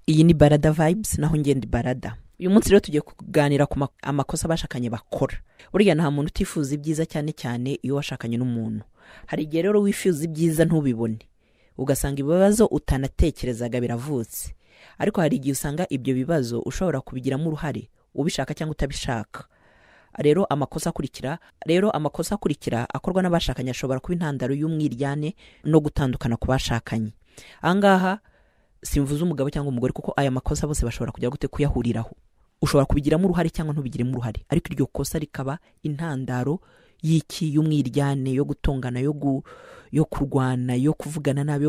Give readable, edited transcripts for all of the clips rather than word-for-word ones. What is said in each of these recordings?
iyi ni Barada Vibes, naho ngende Barada. Uyu munsi rero tugiye kuganira ku amakosa abashakanye bakora. Burya nta muntu utifuza ibyiza cyane cyane iyo washakanye n'umuntu. Hari igihe rero wifuza ibyiza ntubibone, ugasanga ibibazo utanatekerezaga biravutse. Ariko hari igihe usanga ibyo bibazo ushobora kubigiramo uruhare, ubishaka cyangwa utabishaka. Rero amakosa akurikira akorwa n'abashakanye ashobora kuba intandaro y'umwiryane no gutandukana ku bashakanye. Angaha simvuze umugabo cyangwa umugore, kuko aya makosa bose bashobora kujya gute kuyahuriraho. Ushobora kubigiramo uruhare cyangwa ntubigiremo uruhare, ariko iryo kosa rikaba intandaro y'iki y'umwiryane, yo gutongana, yo kurwana, yo kuvugana nabi,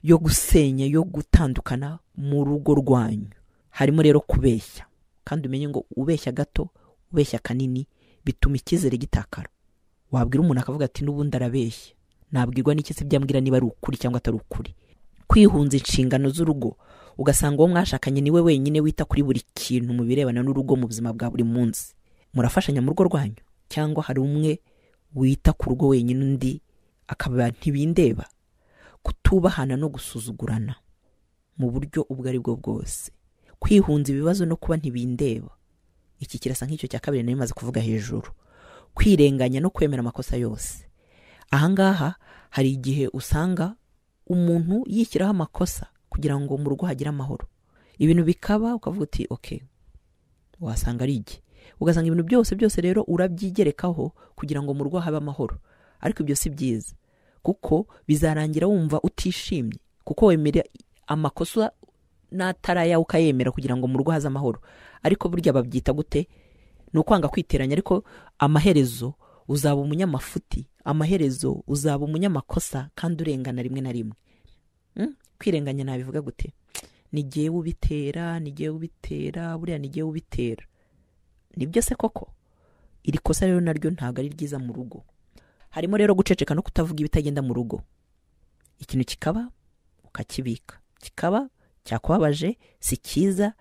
yo gusenya, yo gutandukana mu rugo rwanyu. Harimo rero kubeshya, kandi umenye ngo ubeshya gato, ubeshya kanini bituma icyizere gitakara. Wabwira umuntu akavuga ati n'ubundi arabeshya, nabwirwa n'iki se byambwira niba ari ukuri cyangwa atari ukuri. Kwihunza inshingano z'urugo, ugasanga uwo mwashakanye niwe wenyine wita kuri buri kintu mu birebana n'urugo mu buzima bwa buri munsi. Murafashanya mu rugo rwanyu, cyangwa hari umwe wita ku rugo wenyine undi akaba ntibindeba. Kutubahana no gusuzugurana mu buryo ubwo ari bwo bwose, kwihunza ibibazo no kuba ntibindeba. Iki kirasa nk'icyo cya kabiri nari maze kuvuga hejuru. Kwirenganya no kwemera amakosa yose. Ahangaha hari igihe usanga umuntu yishyiraho amakosa kugira ngo mu rugo hagire amahoro. Ibintu bikaba ukavuga uti okay, wasanga ari iki, ugasanga ibintu byose rero urabyigerekaho kugira ngo mu rugo habe amahoro. Ariko ibyo si byiza, kuko bizarangira wumva utishimye, kuko wemera amakosa n'ataraya ukayemera kugira ngo mu rugo haze amahoro. Ariko burya babyita gute? Ni ukwanga kwiteranya, ariko amaherezo uzaba umunyamafuti, amaherezo uzaba umunyamakosa kandi urengana rimwe na rimwe. Kwirenganya nabivuga gute? Nigiye ubitera, buriya nigiye ubitera. Nibyo se koko? Iri kosa rero naryo ntago ari ryiza mu rugo. Harimo rero guceceka no kutavuga ibitagenda mu rugo. Ikintu kikaba ukakibika, kikaba cyakubabaje, si cyiza,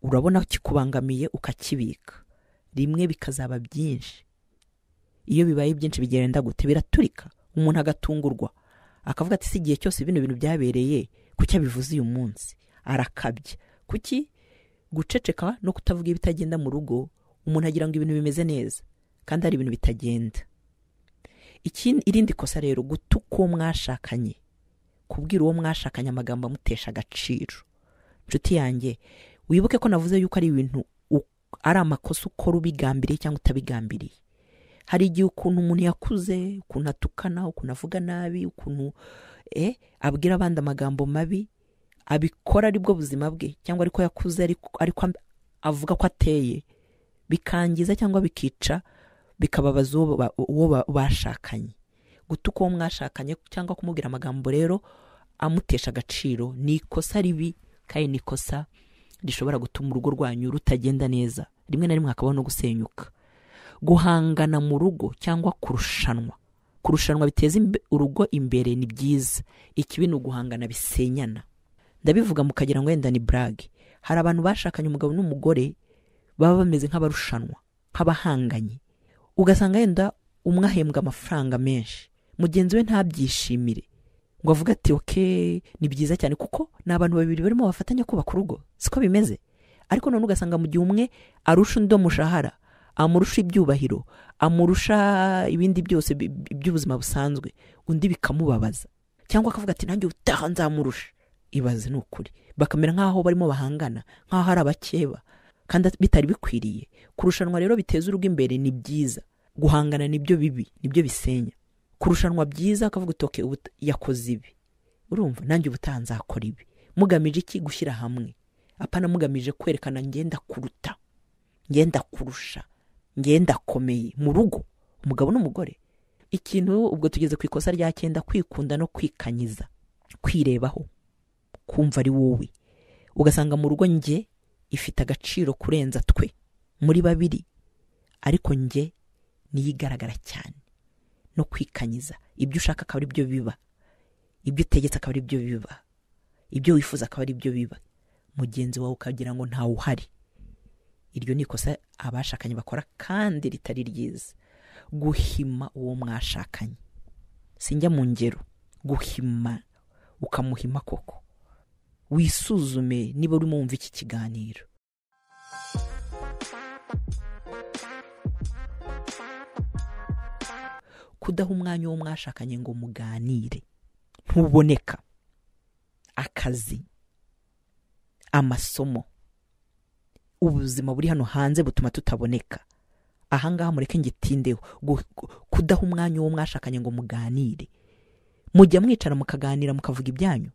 urabona kikubangamiye ukakibika. Rimwe bikazaba byinshi. Iyo bibaye byinshi bigenda gute? Biraturika, umuntu agatungurwa, akavuga ati si igihe cyose bino bintu byabereye, kuki abivuze uyu munsi? Arakabya. Kuki? Guceceka no kutavuga ibitagenda mu rugo, umuntu agira ngo ibintu bimeze neza kandi ari ibintu bitagenda. Irindi kosa rero, gutuka uwo mwashakanye, kubwira uwo mwashakanye amagambo amutesha agaciro. Nshuti yanjye, wibuke ko navuze yuko ari ibintu ari amakosa ukora ubigambiriye cyangwa utabigambiriye. Hari igihe ukuntu umuntu yakuze, ukuntu atukana, ukuntu avuga nabi, ukuntu abwira abandi amagambo mabi, abikora aribwo buzima bwe, cyangwa ariko yakuze ariko avuga ko ateye, bikangiza cyangwa bikica, bikababaza uwo bashakanye. Gutuka uwo mwashakanye cyangwa kumubwira amagambo rero amutesha agaciro ni ikosa ribi, kandi ni ikosa rishobora gutuma urugo rwanyu rutagenda neza, rimwe na rimwe hakabaho no gusenyuka. Guhangana mu rugo cyangwa kurushanwa biteza urugo imbere ni byiza. Ikibi ni uguhangana bisenyana. Ndabivuga mukagira ngo wenda ni brag. Hari abantu bashakanye umugabo n'umugore baba bameze nk'abarushanwa, nk'abahanganye. Ugasanga yenda umwe ahembwa amafaranga menshi, mugenzi we ntabyishimire, ngo avuga ati okay, ni byiza cyane kuko ni abantu babiri barimo bafatanya kubaka urugo. Siko bimeze. Ariko none ugasanga mu gihe umwe arusha undi mushahara, amurusha ibyubahiro, amurusha ibindi byose by'ubuzima busanzwe, undi bikamubabaza, cyangwa akavuga ati nanjye utaha nzamurusha. Ibaze n'ukuri, bakamera nkaho barimo bahangana, nkaho hari abakeba, kandi bitari bikwiriye. Kurushanwa rero biteza urugo imbere ni byiza, guhangana nibyo bibi, nibyo bisenya. Kurushanwa byiza akavuga utoke yakoze ibi, urumva nanjye ubutaha nzakora ibi. Mugamije iki? Gushyira hamwe, apana mugamije kwerekana ngenda kuruta, ngenda kurusha, ngenda komeye mu rugo, umugabo n'umugore. Ikintu ubwo tugeze ku ikosa rya 9, kwikunda no kwikanyiza, kwirebaho, kumva ari wowe. Ugasanga mu rugo nge ifite agaciro kurenza twe muri babiri, ariko nge niyigaragara cyane. No kwikanyiza, ibyo ushaka akaba ari byo biba, ibyo utegetse akaba ari byo biba, ibyo wifuza akaba ari byo biba, mugenzi wawe ukagira ngo ntawe uhari. Iryo ni ikosa abashakanye bakora kandi ritari ryiza. Guhima uwo mwashakanye, sinjya mu ngero, guhima ukamuhima koko. wisuzume niba urimo wumva iki kiganiro. Kudaha umwanya wo mwashakanye ngo muganire ntuboneka. Akazi, amasomo, ubuzima buri hano hanze butuma tutaboneka. Ahangaha mureke ngitindeho. Kudaha umwanya wo mwashakanye ngo muganire. Mujya mwicara mukaganira mukavuga ibyanyu,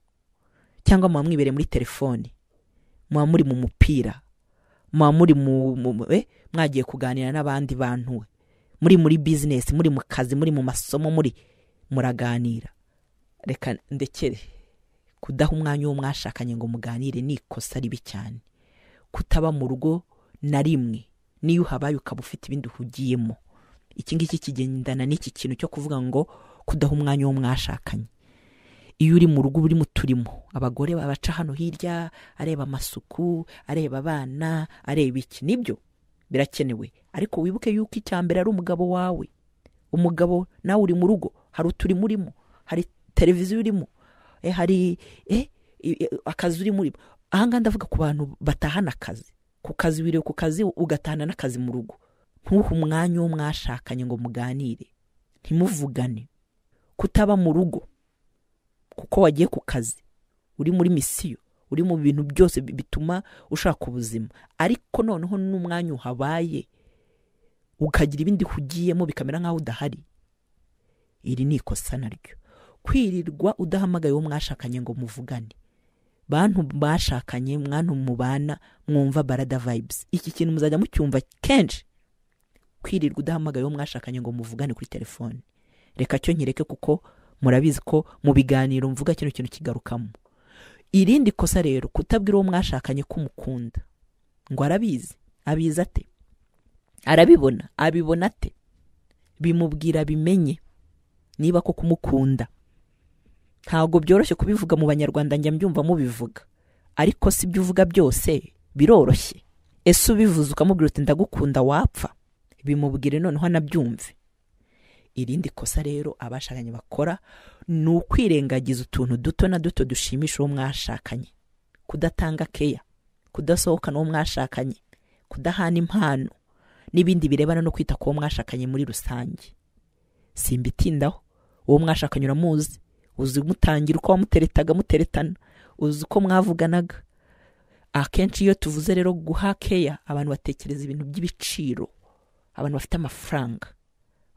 cyangwa muba mwibere muri telefone, muba muri mu mupira, muba muri mwagiye kuganira n'abandi bantu, muri business, muri mu kazi, muri mu masomo, muraganira. Reka ndekere. Kudaha umwanya wo mwashakanye ngo muganire ni ikosa ribi cyane. Kutaba mu rugo na rimwe, niyo uhabaye ukaba ufite ibindi uhugiyemo. Iki ngiki kigendana n'iki kintu cyo kuvuga ngo kudaha umwanya wo mwashakanye. Iyo uri mu rugo uri mu turimo, abagore babaca hano hirya, areba amasuku, areba abana, areba iki, nibyo birakenewe. Ariko wibuke yuko icyambere ari umugabo wawe. Umugabo nawe uri mu rugo, hari uturimo urimo, hari televiziyo urimo, hari akazi uri muri. Ahanga ndavuga ku bantu batahana akazi. Ku kazi wiriwe ku kazi ugatahana n'akazi mu rugo. Ntuhe umwanya wo mwashakanye ngo muganire, ntimuvugane. Kutaba mu rugo kuko wagiye ku kazi, uri muri misiyo, uri mu bintu byose bituma ushaka ubuzima, ariko noneho n'umwanya uhabaye ukagira ibindi hugiyemo bikamera nkaho udahari. Iri ni ikosa naryo. Kwirirwa udahamagaye wo mwashakanye ngo muvugane. Bantu bashakanye, mwana mubana, mwumva barada vibes. Iki kintu muzajya mucyumva kenshi. Kwirirwa udahamagaye wo mwashakanye ngo muvugane kuri telefone. Reka cyo nkireke kuko murabizi ko mu biganiro mvuga kino kintu kigarukamo. Irindi kosa rero, kutabwira wo mwashakanye ko mukunda. Ngo arabizi. Abizi ate? Arabibona. Abibona ate? Bimubwira bimenye niba ko kumukunda. Ntago byoroshye kubivuga mu Banyarwanda, njya mbyumva mubivuga, ariko si byo uvuga byose biroroshye. Ese ubivuze ukamubwira uti ndagukunda wapfa? Bimubwire noneho anabyumve. Irindi kosa rero abashakanye bakora ni ukwirengagiza utuntu duto na duto dushimisha uwo mwashakanye. Kudatanga keya, kudasohokana uwo mwashakanye, kudahana impano n'ibindi birebana no kwita ku uwo mwashakanye muri rusange. Simbitindaho. Uwo mwashakanye uramuzi, uzi mutangira uko wamuteretaga muteretana, uzi uko mwavuganaga. Akenshi iyo tuvuze rero guha keya, abantu batekereza ibintu by'ibiciro, abantu bafite amafaranga.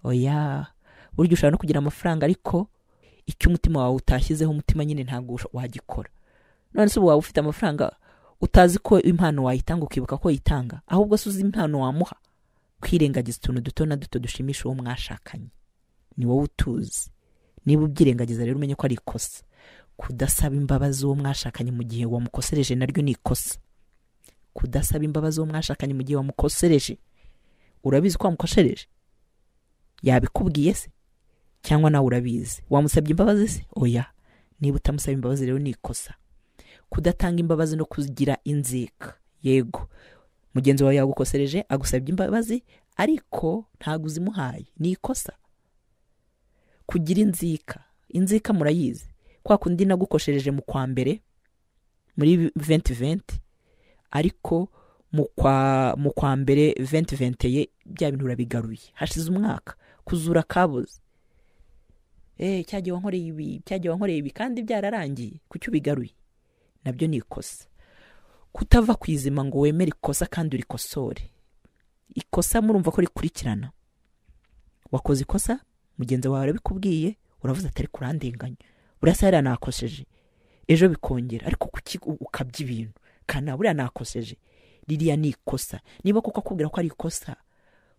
Oya, buryo ushobora no kugira amafaranga ariko icyo umutima wawe utashyizeho umutima nyine ntabwo wagikora. None se ubu ufite amafaranga utazi ko impano wayitanga ukibuka ko yitanga, ahubwo se uzi impano wamuha. Kwirengagiza utuntu duto na duto dushimisha uwo mwashakanye ni wowe utuzi. Niba ubyirengagiza rero umenye ko ari ikosa. Kudasaba imbabazi uwo mwashakanye mu gihe wamukosereje naryo ni ikosa. Kudasaba imbabazi uwo mwashakanye mu gihe wamukosereje. Urabizi ko wamukosereje? Yabikubwiye se? Cyangwa nawe urabizi? Wamusabye imbabazi se? Oya. Niba utamusaba imbabazi rero ni ikosa. Kudatanga imbabazi no kugira inzika. Yego, mugenzi wawe yagukosereje agusabye imbabazi ariko ntago uzimuhaye, ni ikosa. Kugira inzika murayizi. Kwa kundi nagukoshereje mu kwa mbere muri 2020, ariko mu kwa mbere 2020 bya bintu urabigaruye. Hashize umwaka kuzura kabuze. Cyagiye wankoreye ibi kandi byararangiye, kucyo bigaruye. Nabyo ni ikosa. Kutava kwizima ngo wemere ikosa kandi urikosore. Ikosa murumva ko rikurikirana. Wakoze ikosa, mugenzi wawe arabikubwiye, uravuze atari kurandenganya. Burasa yari nakosheje. Ejo bikongera, ariko kuki ukabya ibintu? Kana buriya nakoseje. Ririya ni ikosa. Niba kuko akubwira ko ari ikosa,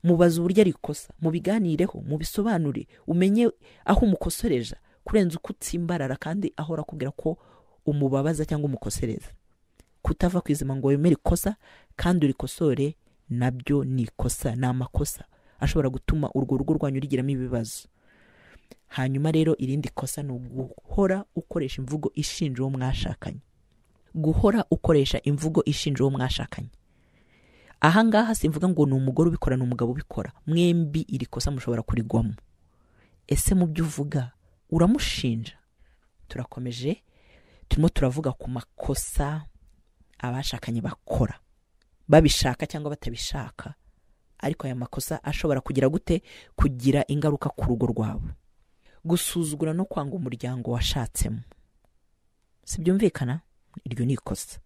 mubaza uburyo ari ikosa, mubiganireho, mubisobanure, umenye aho umukosoreja kurenza uko utsimbarara kandi ahora akubwira ko umubabaza cyangwa umukosereza. Kutava kwizima ngo wemere ikosa kandi urikosore nabyo ni ikosa, ni amakosa ashobora gutuma urwo rugo rwanyu rigiramo ibibazo. Hanyuma rero irindi kosa ni guhora ukoresha imvugo ishinja uwo mwashakanye. Guhora ukoresha imvugo ishinja uwo mwashakanye. Ahangaha simvuga ngo ni umugore ubikora n'umugabo ubikora. Mwembi iri kosa mushobora kurigwamo. Ese mu byo uvuga uramushinja? Turakomeje turimo turavuga ku makosa abashakanye bakora babishaka cyangwa batabishaka, ariko aya makosa ashobora kugira gute kugira ingaruka ku rugo rwabo. Gusuzugura no kwanga umuryango washatsemo, si byumvikana? Iryo ni ikosa.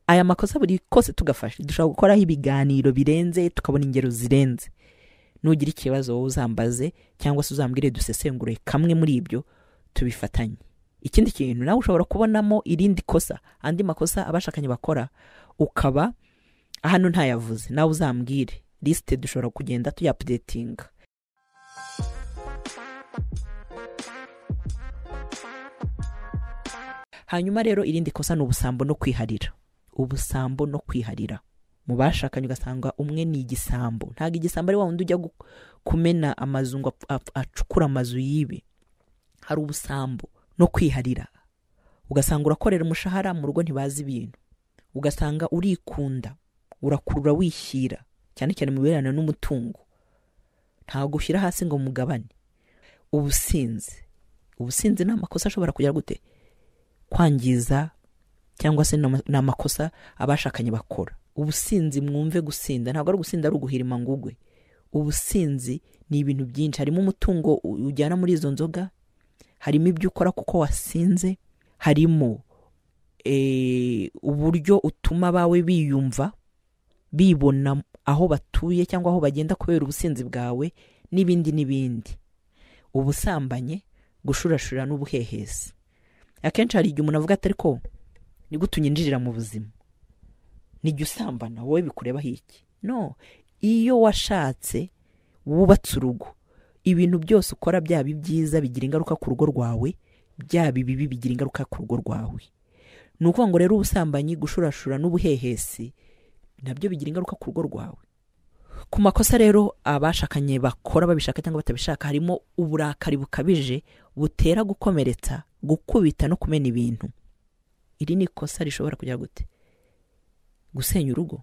Aya makosa buri kose tugafashe dushobora gukoraho ibiganiro birenze, tukabona ingero zirenze. Nugira ikibazo wowe uzambaze cyangwa se uzambwire dusesengure kamwe muri ibyo tubifatanye. Ikindi kintu nawe ushobora kubonamo irindi kosa, andi makosa abashakanye bakora ukaba hano ntayavuze, nawe uzambwire. Liste dushobora kugenda tuyapdating. Hanyuma rero irindi kosa ni ubusambo no kwiharira. Ubusambo no kwiharira mu bashakanye, ugasanga umwe ni igisambo. Ntago igisambo ari wa wundi ujya kumena amazu ngo acukura amazu yibe. Hari ubusambo no kwiharira. Ugasanga urakorera umushahara mu rugo ntibazi ibintu. Ugasanga urikunda, urakurura wishyira, cyane cyane mu birebana n'umutungo. Ntago ushyira hasi ngo mugabane. Ubusinzi ni amakosa ashobora kugira gute kwangiza, cyangwa se ni amakosa abashakanye bakora. Ubusinzi, mwumve gusinda ntabwo ari gusinda ari uguhirima ngugwe. Ubusinzi ni ibintu byinshi, harimo umutungo ujyana muri izo nzoga, harimo ibyo ukora kuko wasinze, harimo uburyo utuma bawe biyumva bibona aho batuye cyangwa aho bagenda kubera ubusinzi bwawe, n'ibindi. Ubusambanye, gushurashura n'ubuhehesi. Akenshi hari igihe umuntu avuga ati ariko ni gute unyinjirira mu buzima, nijye usambana, wowe bikurebaho iki? No, iyo washatse wubatse urugo, ibintu byose ukora byaba ibyiza bigira ingaruka ku rugo rwawe, byaba ibibi bigira ingaruka ku rugo rwawe. Ni ukuvuga ngo rero ubusambanyi, gushurashura n'ubuhehesi nabyo bigira ingaruka ku rugo rwawe. Ku makosa rero abashakanye bakora babishaka cyangwa batabishaka, harimo uburakari bukabije butera gukomeretsa, gukubita no kumena ibintu. Iri ni ikosa rishobora kugira gute gusenya urugo.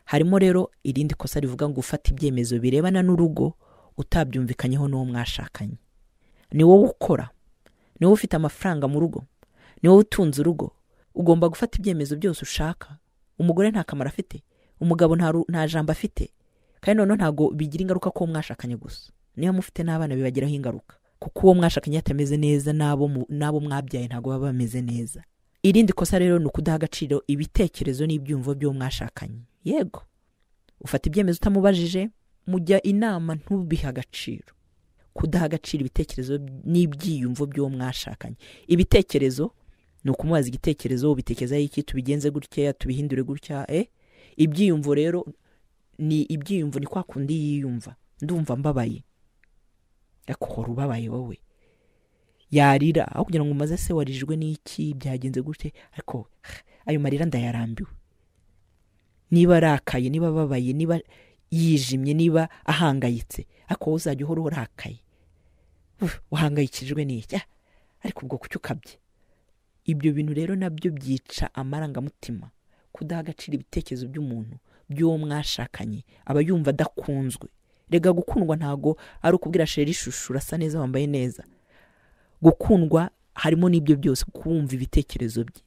Harimo rero irindi kosa rivuga ngo gufata ibyemezo birebana n'urugo utabyumvikanyeho n'uwo mwashakanye. Ni wowe ukora, ni wowe ufite amafaranga mu rugo, ni wowe utunze urugo, ugomba gufata ibyemezo byose ushaka. Umugore nta kamaro afite, umugabo nta jambo afite, kandi none ntago bigira ingaruka ko mwashakanye gusa. Niyo mufite n'abana bibagiraho ingaruka, kuko uwo mwashakanye atameze neza nabo mwabyaye ntago baba bameze neza. Irindi kosa rero ni ukudaha agaciro ibitekerezo n'ibyumvo byo mwashakanye. Yego, ufata ibyemezo utamubajije, mujya inama ntubiha agaciro. Kudaha agaciro ibitekerezo n'ibyiyumvo byo mwashakanye. Ibitekerezo ni ukumubaza igitekerezo, ubitekerezaho iki, tubigenze gutya, tubihindure gutya. Ibyiyumvo rero ni ibyiyumvo, ni kwa kundi yiyumva, ndumva mbabaye, yakora ubabaye wowe. Yarira aho kugira ngo umaze se warijwe n'iki, byagenze gute, ariko ayo marira ndayarambiwe. Niba arakaye, niba babaye, niba yijimye, niba ahangayitse, ariko uzajya uhora urakaye, uhangayikijwe n'iki, ariko ubwo kucyo ukabye. Ibyo bintu rero nabyo byica amarangamutima. Kudaha agaciro ibitekerezo by'umuntu, by'uwo mwashakanye, aba yumva adakunzwe. Rega gukundwa ntago ari ukubwira sheri ishusho urasa neza, wambaye neza. Gukundwa harimo n'ibyo byose, kumva ibitekerezo bye,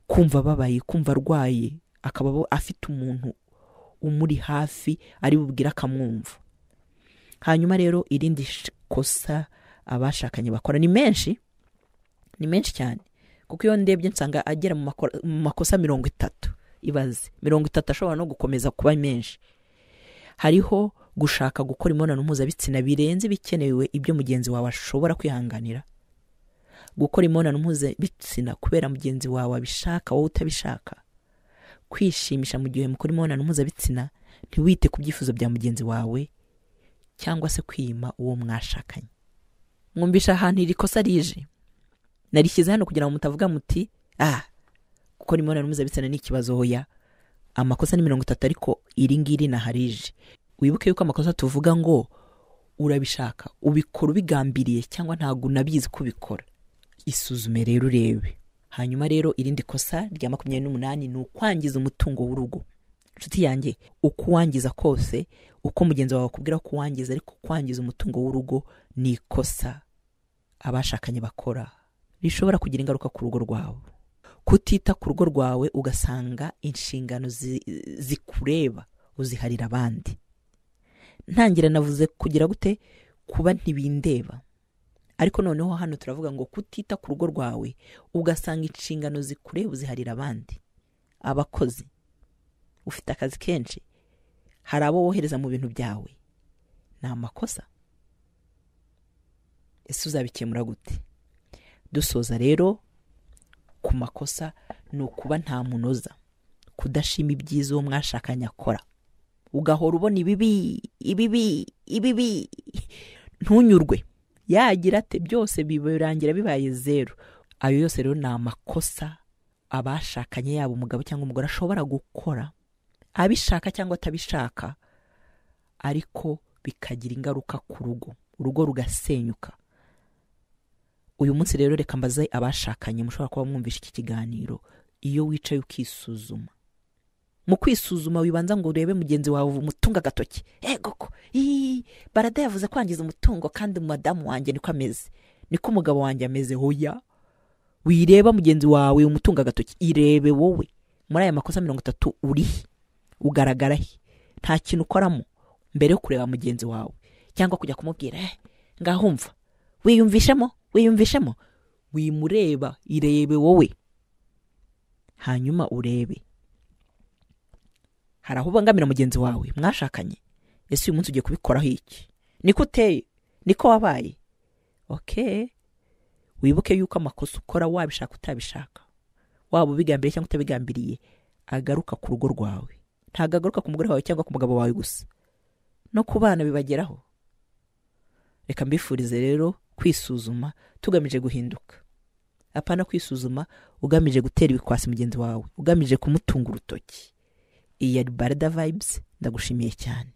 kumva babaye, kumva arwaye, akaba afite umuntu umuri hafi ari bubwira akamwumva. Hanyuma rero irindi kosa abashakanye bakora ni menshi cyane, kuko iyo ndebye nsanga agera mu makosa 30. Ibaze 30 ashobora no gukomeza kuba menshi. Hariho gushaka gukora imibonano mpuzabitsina birenze bikenewe ibyo mugenzi wawe ashobora kwihanganira. Gukora imibonano mpuzabitsina kubera mugenzi wawe abishaka, wowe utabishaka. Kwishimisha mu gihe mukora imibonano mpuzabitsina, ntiwite ku byifuzo bya mugenzi wawe, cyangwa se kwima uwo mwashakanye. Mwumvisha ahantu iri kosa rije. Narishyize hano kugira ngo mutavuga muti gukora imibonano mpuzabitsina ni ikibazo. Hoya, amakosa ni 30, ariko iri ngiri naharije. Wibuke yuko amakosa tuvuga ngo urabishaka, ubikora ubigambiriye, cyangwa ntago unabizi kubikora. Isuzume rero urebe. Hanyuma rero irindi kosa rya 28 ni ukwangiza umutungo w'urugo. Nshuti yanjye, uko wangiza kose, uko mugenzi wawe akubwira ko wangiza, ariko kwangiza umutungo w'urugo ni ikosa abashakanye bakora. rishobora kugira ingaruka ku rugo rwawe. Kutita ku rugo rwawe ugasanga inshingano zikureba uziharira abandi. Ntangira navuze kugira gute kuba ntibindeba, ariko noneho hano turavuga ngo kutita ku rugo rwawe ugasanga inshingano zikureba uziharira abandi. Abakozi ufite akazi kenshi, hari abo wohereza mu bintu byawe, ni amakosa. Ese uzabikemura gute? Dusoza rero ku makosa ni ukuba nta munoza, kudashima ibyiza uwo mwashakanye akora, ugahora ubona ibibi, ntunyurwe. Yagira ate byose birangira bibaye zero. Ayo yose rero ni amakosa abashakanye yabo umugabo cyangwa umugore ashobora gukora, abishaka cyangwa atabishaka, ariko bikagira ingaruka ku rugo, urugo rugasenyuka. Uyu munsi rero reka mbaze abashakanye mushobora kuba mwumvisha iki kiganiro, iyo wicaye ukisuzuma. Mu kwisuzuma wibanza ngo urebe mugenzi wawe umutunga agatoki. Egoko, barada yavuze kwangiza umutungo kandi madamu wanjye niko ameze, niko umugabo wanjye ameze. Hoya, wireba mugenzi wawe umutunga agatoki, irebe wowe. Muri aya makosa 30 urihe? Ugaragara he? Nta kintu ukoramo mbere yo kureba mugenzi wawe cyangwa kujya kumubwira ngahumva wiyumvishemo, wimureba, irebe wowe, hanyuma urebe hari aho ubangamira mugenzi wawe mwashakanye. Ese uyu munsi ugiye kubikoraho iki? Niko uteye, niko wabaye. Okay, wibuke yuko amakosa ukora wabishaka utabishaka, waba ubigambiriye cyangwa utabigambiriye, agaruka ku rugo rwawe. Ntago agaruka ku mugore wawe cyangwa ku mugabo wawe gusa, no ku bana bibageraho. Reka mbifurize rero kwisuzuma tugamije guhinduka, apana kwisuzuma ugamije gutera ibikwasi mugenzi wawe, ugamije kumutunga urutoki. Iyi ari Barada Vibes, ndagushimiye cyane.